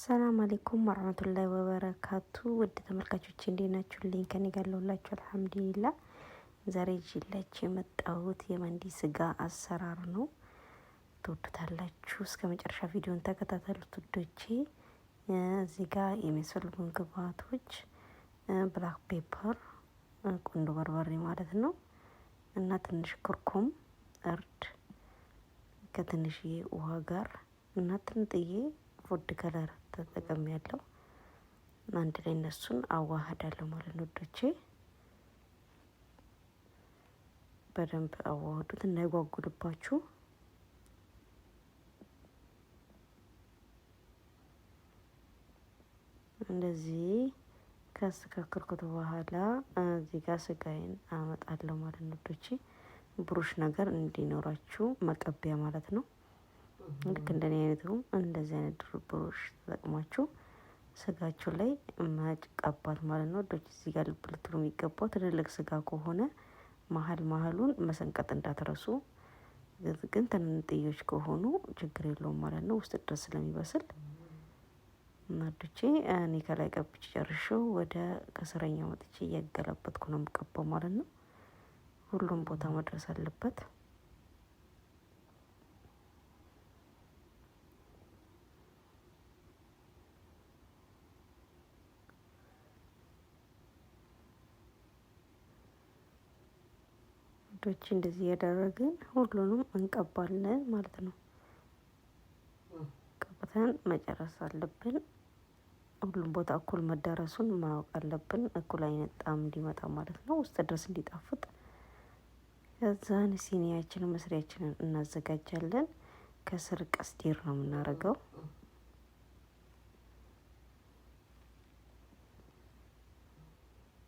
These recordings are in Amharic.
ሰላም አለይኩም ወራህመቱላሂ ወበረካቱ። ውድ ተመልካቾች እንዴት ናችሁልኝ? ከኔ ጋር ያለሁላችሁ አልሐምዱሊላህ። ዛሬ ይዤላችሁ የመጣሁት የመንዲ ስጋ አሰራር ነው። ትወዱታላችሁ። እስከ መጨረሻ ቪዲዮን ተከታተሉት ውዶቼ። እዚህ ጋር የሚያስፈልጉን ግብአቶች ብላክ ፔፐር፣ ቁንዶ በርበሬ ማለት ነው እና ትንሽ ክርኩም፣ እርድ ከትንሽዬ ውሃ ጋር እና ትንጥዬ ፉድ ከለር ተጠቅም ያለው አንድ ላይ እነሱን አዋህዳለሁ ማለት ነው ውዶቼ። በደንብ አዋህዱት እንዳይጓጉልባችሁ። እንደዚህ ካስተካከልኩት በኋላ እዚህ ጋር ስጋዬን አመጣለሁ ማለት ነው ውዶቼ። ብሩሽ ነገር እንዲኖራችሁ መቀቢያ ማለት ነው። ልክ እንደኔ አይነቱ እንደዚህ አይነት ብሩሽ ተጠቅማችሁ ስጋችሁ ላይ መቀባት ማለት ነው ወዶች። እዚህ ጋር ልብ ልትሉ የሚገባው ትልልቅ ስጋ ከሆነ መሀሉን መሰንቀጥ እንዳትረሱ። ግን ትንንጥዮች ከሆኑ ችግር የለውም ማለት ነው፣ ውስጥ ድረስ ስለሚበስል። እናዶቼ እኔ ከላይ ቀብቼ ጨርሼው ወደ ከስረኛው መጥቼ እያገላበጥኩ ነው የምቀባው ማለት ነው። ሁሉም ቦታ መድረስ አለበት። ዶች እንደዚህ ያደረግን ሁሉንም እንቀባለን ማለት ነው። ቀብተን መጨረስ አለብን። ሁሉም ቦታ እኩል መዳረሱን ማወቅ አለብን። እኩል አይነት ጣዕም እንዲመጣ ማለት ነው፣ ውስጥ ድረስ እንዲጣፍጥ። ከዛን ሲኒያችንን መስሪያችንን እናዘጋጃለን። ከስር ቀስቴር ነው የምናደርገው።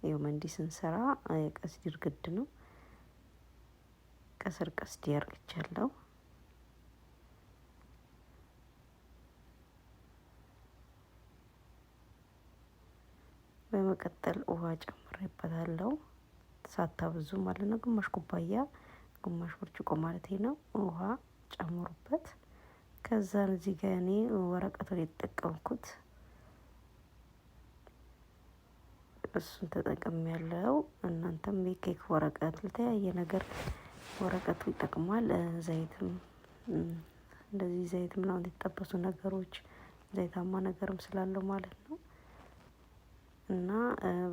ይኸው መንዲ ስንሰራ ቀስቴር ግድ ነው። ከስር ቀስቴር አርግቻለሁ። በመቀጠል ውሃ ጨምሬበታለሁ፣ ሳታብዙ ማለት ነው። ግማሽ ኩባያ ግማሽ ብርጭቆ ማለት ነው ውሃ ጨምሩበት። ከዛን እዚህ ጋር እኔ ወረቀቱን የተጠቀምኩት እሱን ተጠቅም ያለው። እናንተም የኬክ ወረቀት ለተለያየ ነገር ወረቀቱ ይጠቅማል። ዘይትም እንደዚህ ዘይት ምናምን የተጠበሱ ነገሮች ዘይታማ ነገርም ስላለው ማለት ነው። እና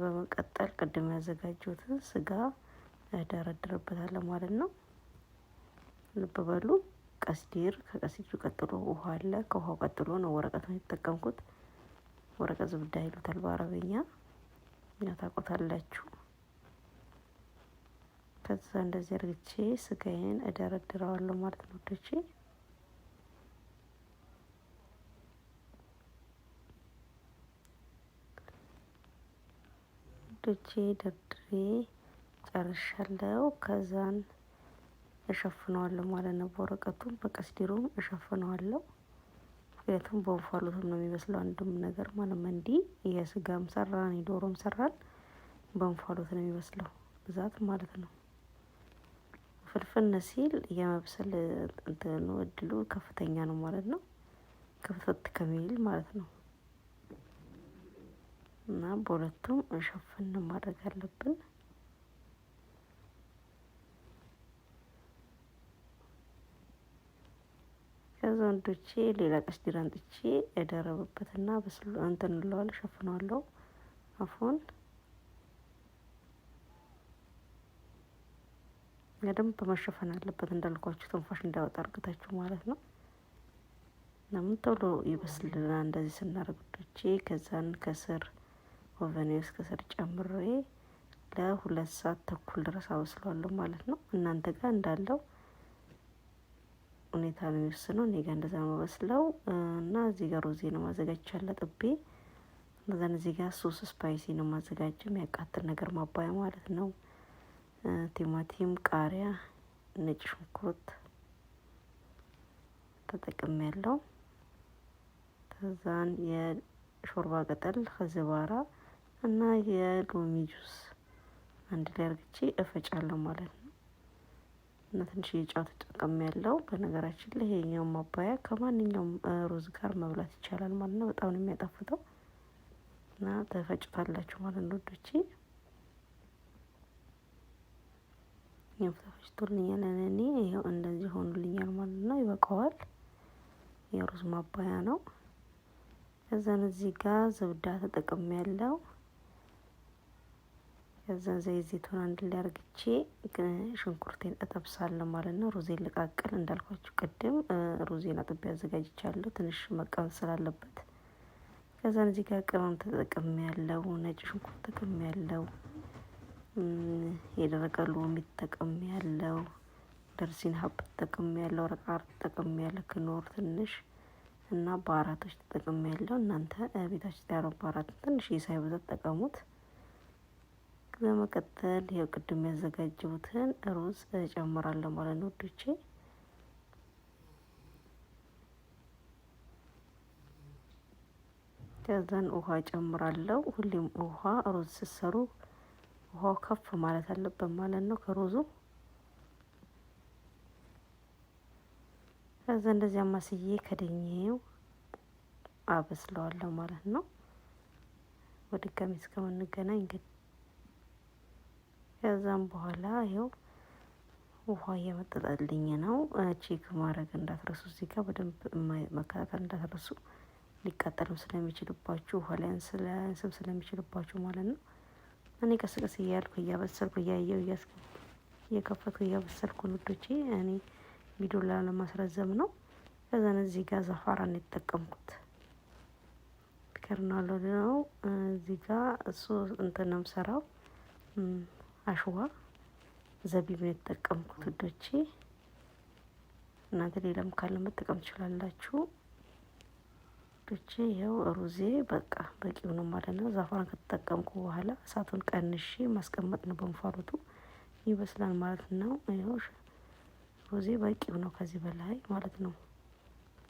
በመቀጠል ቅድም ያዘጋጀሁትን ስጋ እደረድርበታለሁ ማለት ነው። ልብ በሉ ቀስቴር፣ ከቀስቴሩ ቀጥሎ ውሃ አለ። ከውሃው ቀጥሎ ነው ወረቀቱን የተጠቀምኩት። ወረቀት ዝብዳ ይሉታል በአረበኛ፣ ታውቁታላችሁ። ከዛ እንደዚህ አርግቼ ስጋዬን እደረድረዋለሁ ማለት ነው ወዶቼ። ደርድሬ ጨርሻለሁ። ከዛን እሸፍነዋለሁ ማለት ነው በወረቀቱም በቀስቴሩም እሸፍነዋለሁ። ምክንያቱም በእንፋሎትም ነው የሚበስለው አንድም ነገር ማለት መንዲ የስጋም ሰራን የዶሮም ሰራን በእንፋሎት ነው የሚበስለው ብዛት ማለት ነው። ፍልፍል ሲል የመብሰል እንትኑ እድሉ ከፍተኛ ነው ማለት ነው፣ ክፍት ከሚል ማለት ነው። እና በሁለቱም ሸፍን ማድረግ አለብን። ከዛ ወንዶቼ ሌላ ቀስቴር አንጥቼ እደረብበትና በስሎ እንትን እንለዋለሁ፣ ሸፍነዋለሁ አፉን። በደንብ መሸፈን አለበት እንዳልኳችሁ፣ ትንፋሽ እንዳይወጣ አርግታችሁ ማለት ነው። ለምን ቶሎ ይበስልልናል እንደዚህ ስናደርግ ወዶቼ። ከዛን ከስር ኦቨኔ ውስጥ ከስር ጨምሬ ለ2 ሰዓት ተኩል ድረስ አበስለዋለሁ ማለት ነው። እናንተ ጋር እንዳለው ሁኔታ ነው የሚወስነው። እኔ ጋር እንደዛ ነው የምበስለው። እና እዚህ ጋር ሮዜ ነው ማዘጋጀቻለሁ ጥቤ። እነዛን እዚህ ጋር ሶስ ስፓይሲ ነው ማዘጋጀው፣ የሚያቃጥል ነገር ማባያ ማለት ነው። ቲማቲም፣ ቃሪያ፣ ነጭ ሽንኩርት ተጠቅም ያለው። ከዛን የሾርባ ቅጠል ከዝባራ እና የሎሚ ጁስ አንድ ላይ አርግቼ እፈጫለሁ ማለት ነው። እና ትንሽ ጨው ተጠቅሜ ያለው። በነገራችን ላይ ይሄኛው ማባያ ከማንኛውም ሩዝ ጋር መብላት ይቻላል ማለት ነው። በጣም ነው የሚያጣፍጠው እና ተፈጭታላችሁ ማለት ነው ውዶቼ። ያው ተፈጭቶልኛል እኔ ይሄው እንደዚህ ሆኖልኛል ማለት ነው። ይበቃዋል። የሩዝ ማባያ ነው። ከዛን እዚህ ጋር ዝብዳ ተጠቅሜ ያለው። ከዛ ዘይቱን አንድ ላይ አርግቼ ሽንኩርቴን እጠብሳለሁ ማለት ነው። ሩዜን ልቃቅል እንዳልኳችሁ ቅድም ሩዜን አጥቤ አዘጋጅቻለሁ ትንሽ መቀመጥ ስላለበት። ከዛን እዚህ ጋር ቅመም ተጠቅሜ ያለው፣ ነጭ ሽንኩርት ተጠቅሜ ያለው፣ የደረቀ ሎሚ ተጠቅሜ ያለው፣ ደርሲን ሀብ ተጠቅሜ ያለው፣ ረቃር ተጠቅሜ ያለው፣ ክኖር ትንሽ እና በአራቶች ተጠቅሜ ያለው። እናንተ ቤታችሁ ያለው በአራት ትንሽ ሳይበዛ ተጠቀሙት። በመቀጠል ይኸው ቅድም ያዘጋጀሁትን ሩዝ እጨምራለሁ ማለት ነው ውዶቼ። ከዛን ውሃ እጨምራለሁ። ሁሌም ውሃ ሩዝ ስትሰሩ ውሃው ከፍ ማለት አለበት ማለት ነው ከሩዙ። ከዛ እንደዚህ አማስዬ ከደኘው አበስለዋለሁ ማለት ነው። በድጋሚ እስከምንገናኝ እንግዲህ ከዛም በኋላ ይኸው ውሃ እየመጠጠልኝ ነው። ቼክ ማድረግ እንዳትረሱ፣ እዚህ ጋር በደንብ መከታተል እንዳትረሱ። ሊቃጠልም ስለሚችልባችሁ ውሃ ላይ አንስም ስለሚችልባችሁ ማለት ነው። እኔ ቀስ ቀስ እያልኩ እያበሰልኩ እያየው እየከፈትኩ እያበሰልኩ ውዶቼ። እኔ ቪዲዮ ለማስረዘም ነው። ከዛን እዚህ ጋር ዛፋራን የተጠቀምኩት ከርናሎ ነው። እዚህ ጋር እሱ እንትን ነው የምሰራው አሽዋ ዘቢብ ነው የተጠቀምኩት ውዶቼ። እናንተ ሌላም ካለ መጠቀም ትችላላችሁ ውዶቼ። ይኸው ሩዜ በቃ በቂው ነው ማለት ነው። ዛፋራን ከተጠቀምኩ በኋላ እሳቱን ቀንሼ ማስቀመጥ ነው። በእንፋሎቱ ይበስላል ማለት ነው። ይኸው ሩዜ በቂው ነው ከዚህ በላይ ማለት ነው።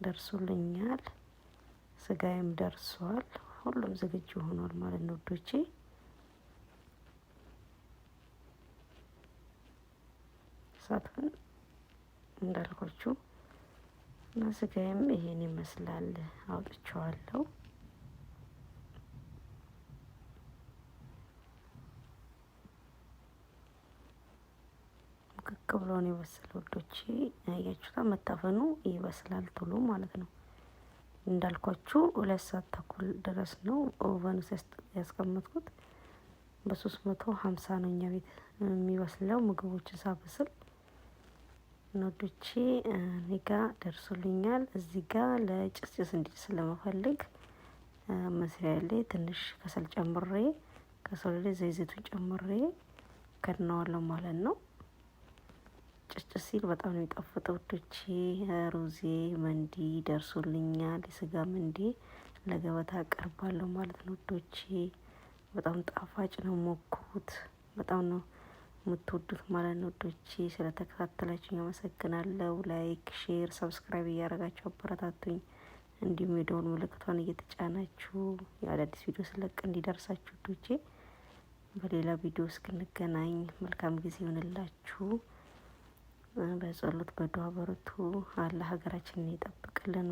ደርሶልኛል። ስጋዬም ደርሷል። ሁሉም ዝግጁ ሆኗል ማለት ነው ውዶቼ። እሳቱን እንዳልኳችሁ እና ስጋዬም ይሄን ይመስላል። አውጥቼዋለሁ። ሙክክ ብሎ ነው የበሰለው ውዶቼ። ያያችሁታ መታፈኑ ይበስላል ቶሎ ማለት ነው። እንዳልኳችሁ 2 ሰዓት ተኩል ድረስ ነው ኦቨን ውስጥ ያስቀመጥኩት። በ350 ነው እኛ ቤት የሚበስለው ምግቦችን ሳበስል ውዶቼ። እኔ ጋ ደርሶልኛል። እዚህ ጋር ለጭስጭስ እንዲል ስለመፈልግ መስሪያ ላይ ትንሽ ከሰል ጨምሬ ከሰል ላይ ዘይቱን ጨምሬ ከድነዋለሁ ማለት ነው። ጭስጭስ ሲል በጣም ነው የሚጣፍጠው ውዶቼ። ሩዜ መንዲ ደርሶልኛል። የስጋ መንዲ ለገበታ አቀርባለሁ ማለት ነው ውዶቼ። በጣም ጣፋጭ ነው፣ ሞክሩት። በጣም ነው የምትወዱት ማለት ነው ውዶቼ። ስለተከታተላችሁ አመሰግናለሁ። ላይክ፣ ሼር፣ ሰብስክራይብ እያደረጋችሁ አበረታቱኝ። እንዲሁም የደወል ምልክቷን እየተጫናችሁ የአዳዲስ ቪዲዮ ስለቅ እንዲደርሳችሁ ውዶቼ። በሌላ ቪዲዮ እስክንገናኝ መልካም ጊዜ ይሆንላችሁ። በጸሎት በዱዓ በርቱ። አላህ ሀገራችንን ይጠብቅልን።